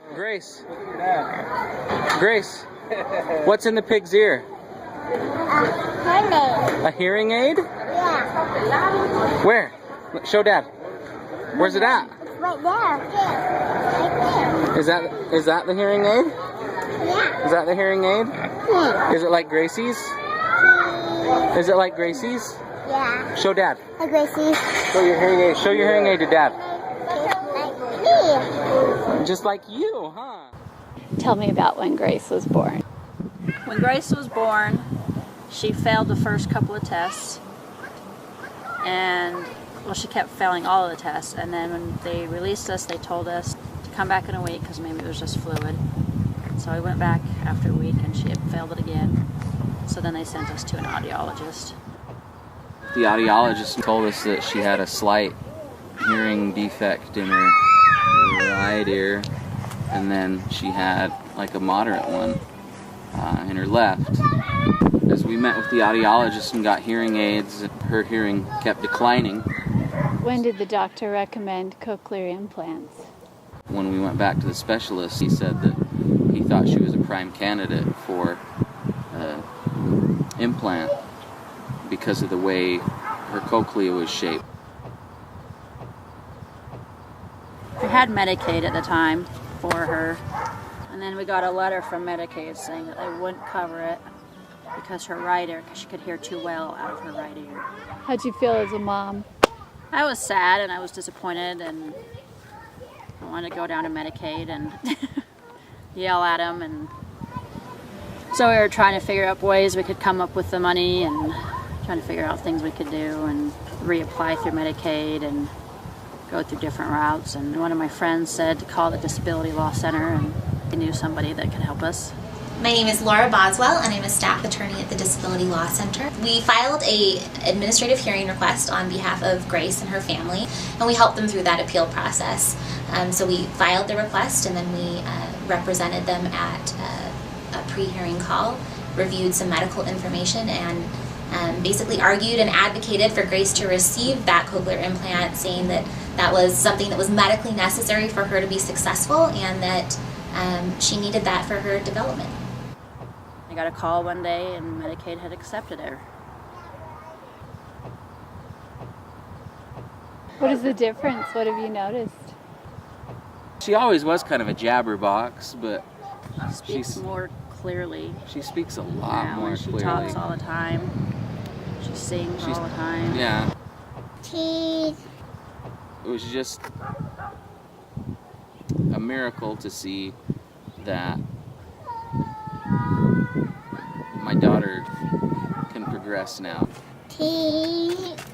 Grace. Grace, what's in the pig's ear? A hearing aid? Yeah. Where? Show Dad. Where's it at? It's right there. Right there. Is that the hearing aid? Yeah. Is that the hearing aid? Yeah. Is it like Gracie's? Is it like Gracie's? Yeah. Show Dad. Hi, Gracie. Show your hearing aid. Show your hearing aid to Dad. Like me. Just like you, huh? Tell me about when Grace was born. When Grace was born, she failed the first couple of tests, and well, she kept failing all of the tests, and then when they released us, they told us to come back in a week because maybe it was just fluid. So we went back after a week and she had failed it again. So then they sent us to an audiologist. The audiologist told us that she had a slight hearing defect in her right ear, and then she had like a moderate one in her left. As we met with the audiologist and got hearing aids, her hearing kept declining. When did the doctor recommend cochlear implants? When we went back to the specialist, he said that he thought she was a prime candidate for implant because of the way her cochlea was shaped. We had Medicaid at the time for her, and then we got a letter from Medicaid saying that they wouldn't cover it because her right ear, because she could hear too well out of her right ear. How'd you feel as a mom? I was sad and I was disappointed, and I wanted to go down to Medicaid and yell at them, and so we were trying to figure out ways we could come up with the money and trying to figure out things we could do and reapply through Medicaid and go through different routes. And one of my friends said to call the Disability Law Center, and he knew somebody that could help us. My name is Laura Boswell, and I'm a staff attorney at the Disability Law Center. We filed an administrative hearing request on behalf of Grace and her family, and we helped them through that appeal process. So we filed the request, and then we represented them at a pre-hearing call, reviewed some medical information, and basically argued and advocated for Grace to receive that cochlear implant, saying that that was something that was medically necessary for her to be successful, and that she needed that for her development. I got a call one day and Medicaid had accepted her. What is the difference? What have you noticed? She always was kind of a jabberbox, but She speaks more clearly. she speaks a lot Now, more and she clearly. talks all the time. She sings all the time. Yeah, Teeth. it was just a miracle to see that my daughter can progress now. Teeth.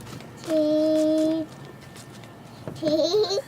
Teeth. Teeth.